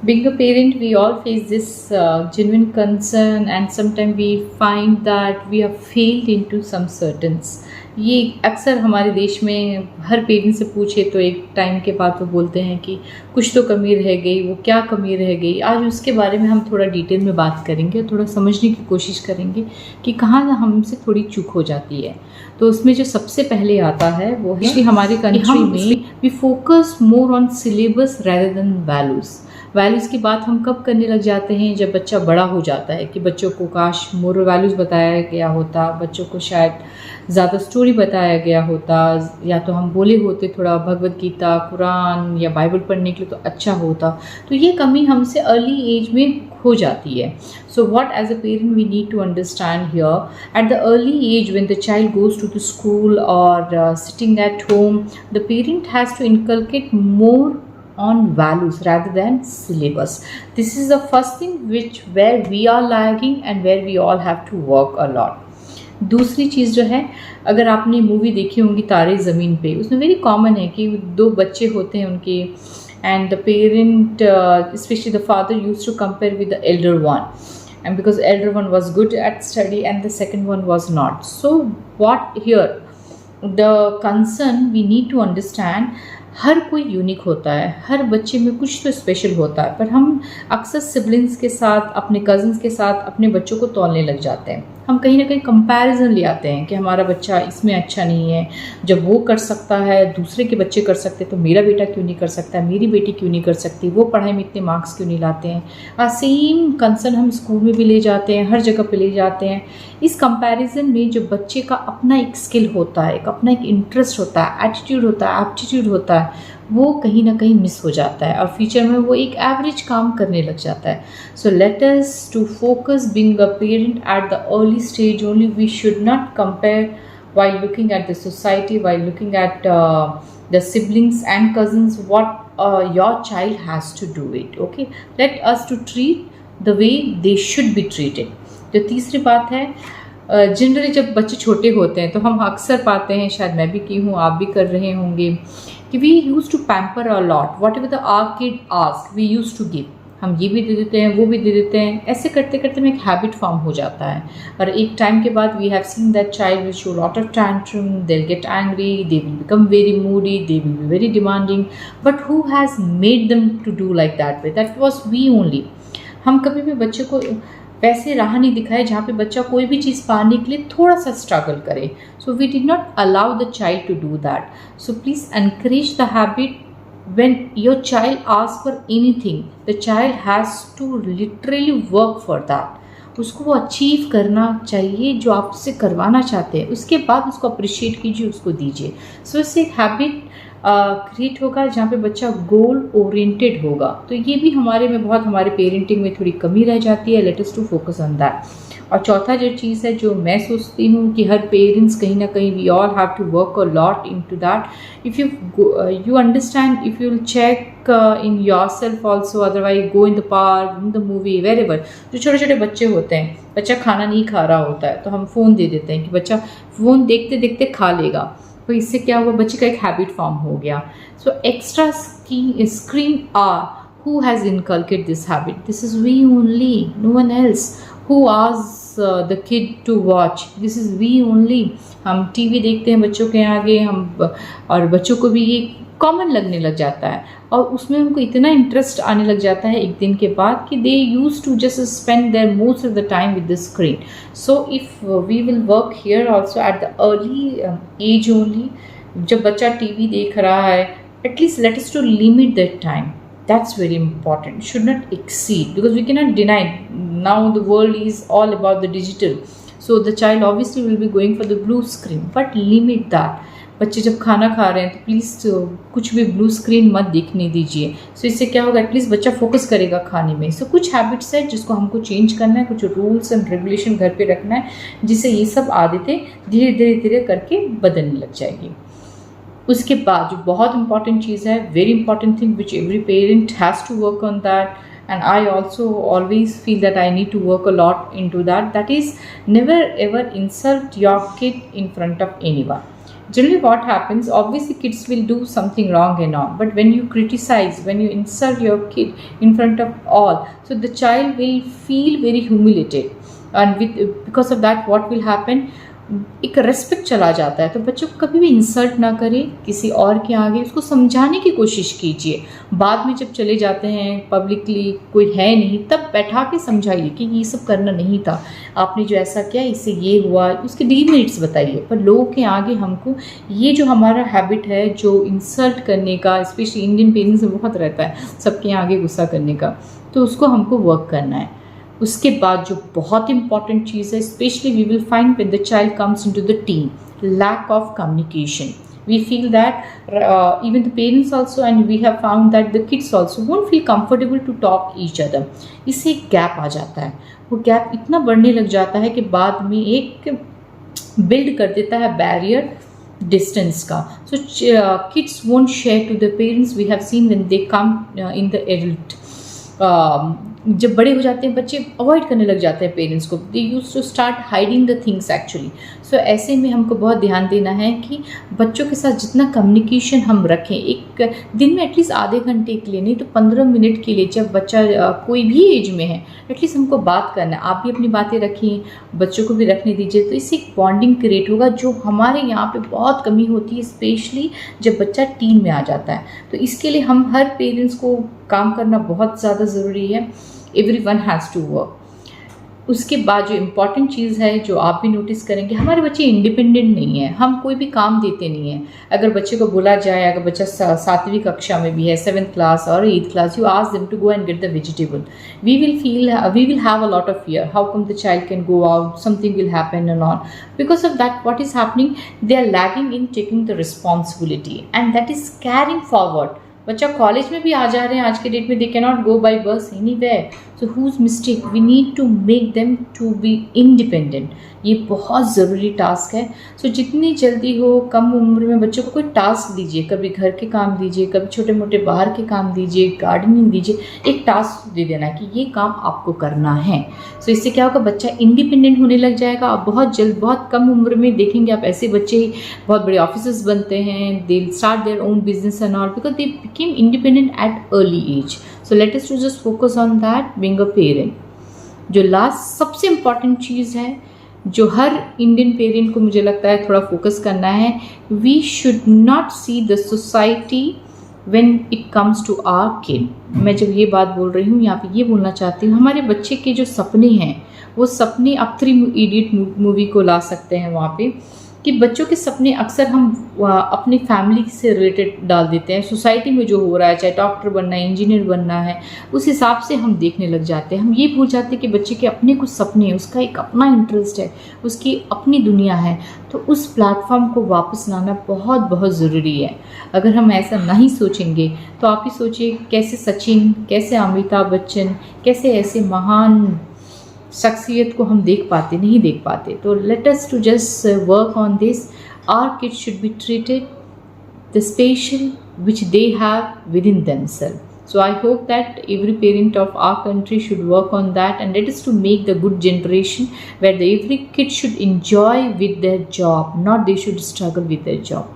Being a parent, we all face this genuine concern, and sometimes we find that we have failed into some certains. ये अक्सर हमारे देश में हर parent से पूछे तो एक टाइम के बाद वो बोलते हैं कि कुछ तो कमी रह गई, वो क्या कमी रह गई। आज उसके बारे में हम थोड़ा डिटेल में बात करेंगे, थोड़ा समझने की कोशिश करेंगे कि कहाँ हमसे थोड़ी चूक हो जाती है। तो उसमें जो सबसे पहले आता है वो है कि हमारी कंट्री में we focus more on syllabus rather than values की बात हम कब करने लग जाते हैं, जब बच्चा बड़ा हो जाता है कि बच्चों को काश मोरल वैल्यूज़ बताया गया होता, बच्चों को शायद ज़्यादा स्टोरी बताया गया होता, या तो हम बोले होते थोड़ा भगवत गीता, कुरान या बाइबल पढ़ने के लिए तो अच्छा होता। तो ये कमी हमसे अर्ली एज में हो जाती है। So what as a parent we need to understand here, at the early age when the child goes to the school or sitting at home, the parent has to inculcate more on values rather than syllabus. This is the first thing where we are lagging and where we all have to work a lot. दूसरी चीज़ जो है, अगर आपने movie देखी होंगी तारे ज़मीन पे, उसमें वेरी कॉमन है कि दो बच्चे होते हैं उनके, and the parent especially the father used to compare with the elder one, and because elder one was good at study and the second one was not. So what here the concern we need to understand, हर कोई unique होता है, हर बच्चे में कुछ तो special होता है, पर हम अक्सर सिबलिंग्स के साथ, अपने कज़न्स के साथ अपने बच्चों को तौलने लग जाते हैं। हम कहीं ना कहीं कंपैरिजन ले आते हैं कि हमारा बच्चा इसमें अच्छा नहीं है, जब वो कर सकता है, दूसरे के बच्चे कर सकते तो मेरा बेटा क्यों नहीं कर सकता, मेरी बेटी क्यों नहीं कर सकती, वो पढ़ाई में इतने मार्क्स क्यों नहीं लाते हैं। सेम कंसर्न हम स्कूल में भी ले जाते हैं, हर जगह पे ले जाते हैं। इस कंपैरिजन में जो बच्चे का अपना एक स्किल होता है, एक अपना एक इंटरेस्ट होता है, एटीट्यूड होता है, एप्टीट्यूड होता है, वो कहीं ना कहीं मिस हो जाता है और फ्यूचर में वो एक एवरेज काम करने लग जाता है। So let us to focus being a parent at the early stage only. We should not compare while looking at the society, while looking at the siblings and cousins, what your child has to do it. Okay, let us to treat the way they should be treated. जो तीसरी बात है, generally जब बच्चे छोटे होते हैं तो हम अक्सर पाते हैं, शायद मैं भी की हूँ, आप भी कर रहे होंगे, कि we use to pamper a lot, whatever the our kid ask we use to give. हम ये भी दे देते हैं, वो भी दे देते हैं, ऐसे करते करते में एक हैबिट फॉर्म हो जाता है। और एक टाइम के बाद we have seen that child will show lot of tantrum, they will get angry, they will become very moody, they will be very demanding, but who has made them to do like that way? That was we only. हम कभी भी बच्चे को वैसे राह नहीं दिखाए जहाँ पे बच्चा कोई भी चीज़ पाने के लिए थोड़ा सा स्ट्रगल करे। So we did not allow the child to do that. So please encourage the habit. when your child asks for anything, the child has to literally work for that. उसको वो अचीव करना चाहिए जो आपसे करवाना चाहते हैं, उसके बाद उसको अप्रिशिएट कीजिए, उसको दीजिए। सो इससे एक हैबिट क्रिएट होगा जहाँ पे बच्चा गोल ओरिएंटेड होगा। तो ये भी हमारे में बहुत, हमारे पेरेंटिंग में थोड़ी कमी रह जाती है। Let us to focus on that. और चौथा जो चीज़ है जो मैं सोचती हूँ कि हर पेरेंट्स कहीं ना कहीं we all have to work a lot into that. If you understand, if you will check in yourself also, otherwise go in the park, in the movie, wherever. जो छोटे छोटे बच्चे होते हैं, बच्चा खाना नहीं खा रहा होता है तो हम फ़ोन दे देते हैं कि बच्चा फ़ोन देखते देखते खा लेगा। तो इससे क्या हुआ, बच्चे का एक हैबिट फॉर्म हो गया। So extra screen are, who has inculcated this habit? This is we only, no one else. Who asks the kid to watch? This is we only. हम टीवी देखते हैं बच्चों के आगे, हम और बच्चों को भी ये कॉमन लगने लग जाता है और उसमें उनको इतना इंटरेस्ट आने लग जाता है एक दिन के बाद कि they used to just spend their most of the time with the screen. So if we will work here also at the early age only, जब बच्चा टीवी देख रहा है, at least let us to limit that time. That's very important. Should not exceed, because we cannot deny now the world is all about the digital. So the child obviously will be going for the blue screen, but limit that. बच्चे जब खाना खा रहे हैं तो please कुछ भी blue screen मत देखने दीजिए. सो इससे क्या होगा, एटलीस्ट बच्चा फोकस करेगा खाने में. सो कुछ हैबिट्स है जिसको हमको चेंज करना है, कुछ रूल्स एंड रेगुलेशन घर पे रखना है, जिससे ये सब आदतें धीरे धीरे धीरे करके बदलने लग जाएगी. उसके बाद जो बहुत इंपॉर्टेंट चीज़ है, very important thing which every parent has to work on that, and I also always feel that I need to work a lot into that. That is, never ever insult your kid in front of anyone. Generally what happens, obviously kids will do something wrong and all, but when you criticize, when you insult your kid in front of all, so the child will feel very humiliated, and because of that what will happen, एक respect चला जाता है। तो बच्चों को कभी भी insult ना करें किसी और के आगे, उसको समझाने की कोशिश कीजिए। बाद में जब चले जाते हैं पब्लिकली, कोई है नहीं, तब बैठा के समझाइए कि ये सब करना नहीं था, आपने जो ऐसा किया इससे ये हुआ, उसके डिमेरिट्स बताइए। पर लोगों के आगे हमको ये जो हमारा हैबिट है जो इंसल्ट करने का, स्पेशली इंडियन पेरेंट्स में बहुत रहता है सबके आगे गुस्सा करने का, तो उसको हमको वर्क करना है। उसके बाद जो बहुत इंपॉर्टेंट चीज़ है, specially we will find when the child comes into the team, lack of communication. We feel that even the parents also, and we have found that the kids also won't feel comfortable to talk each other. इससे एक gap आ जाता है, वो gap इतना बढ़ने लग जाता है कि बाद में एक बिल्ड कर देता है बैरियर डिस्टेंस का। So kids won't share to the parents. We have seen when they come in the adult, जब बड़े हो जाते हैं बच्चे अवॉइड करने लग जाते हैं पेरेंट्स को, they used to start hiding the things actually. So ऐसे में हमको बहुत ध्यान देना है कि बच्चों के साथ जितना कम्युनिकेशन हम रखें, एक दिन में एटलीस्ट आधे घंटे के लिए, नहीं तो 15 मिनट के लिए, जब बच्चा कोई भी एज में है, एटलीस्ट हमको बात करना है। आप भी अपनी बातें रखिए, बच्चों को भी रखने दीजिए, तो इससे एक बॉन्डिंग क्रिएट होगा जो हमारे यहाँ पे बहुत कमी होती है, स्पेशली जब बच्चा टीन में आ जाता है। तो इसके लिए हम हर पेरेंट्स को काम करना बहुत ज़्यादा ज़रूरी है। Everyone has to work. उसके बाद जो इम्पॉर्टेंट चीज़ है जो आप भी नोटिस करेंगे, हमारे बच्चे इंडिपेंडेंट नहीं है, हम कोई भी काम देते नहीं हैं। अगर बच्चे को बोला जाए, अगर बच्चा 7वीं कक्षा में भी है, 7th क्लास और 8th class, you ask them to go and get the vegetable, we will have a lot of fear, how come the child can go out, something will happen and all. Because of that what is happening, they are lagging in taking the responsibility, and that is carrying forward. बच्चा college में भी आ जा रहे हैं आज के date में, they can not go by bus anywhere, so huge mistake, we need to make them to be independent. ये बहुत ज़रूरी टास्क है। सो जितनी जल्दी हो, कम उम्र में बच्चों को कोई टास्क दीजिए, कभी घर के काम दीजिए, कभी छोटे मोटे बाहर के काम दीजिए, गार्डनिंग दीजिए, एक टास्क दे देना कि ये काम आपको करना है। सो इससे क्या होगा, बच्चा इंडिपेंडेंट होने लग जाएगा। और बहुत जल्द, बहुत कम उम्र में देखेंगे आप ऐसे बच्चे बहुत बड़े ऑफिसर्स बनते हैं, they start their own business and all, because they became independent at early age. So let us to just focus on that being a parent. जो लास्ट सबसे इम्पॉर्टेंट चीज़ है जो हर इंडियन पेरेंट को मुझे लगता है थोड़ा फोकस करना है, we should not see the society when it comes to our kid. मैं जब ये बात बोल रही हूँ, यहाँ पे ये बोलना चाहती हूँ, हमारे बच्चे के जो सपने हैं, वो सपने आप 3 इडियट मूवी को ला सकते हैं वहाँ पे, कि बच्चों के सपने अक्सर हम अपनी फैमिली से रिलेटेड डाल देते हैं। सोसाइटी में जो हो रहा है, चाहे डॉक्टर बनना है, इंजीनियर बनना है, उस हिसाब से हम देखने लग जाते हैं। हम ये भूल जाते हैं कि बच्चे के अपने कुछ सपने हैं, उसका एक अपना इंटरेस्ट है, उसकी अपनी दुनिया है। तो उस प्लेटफॉर्म को वापस लाना बहुत बहुत ज़रूरी है। अगर हम ऐसा नहीं सोचेंगे तो आप ही सोचिए कैसे सचिन, कैसे अमिताभ बच्चन, कैसे ऐसे महान शख्सियत को हम नहीं देख पाते। तो let us to just work on this. Our kids should be treated the special which they have within themselves. So I hope that every parent of our country should work on that, and let us to make the good generation where every kid should enjoy with their job, not they should struggle with their job.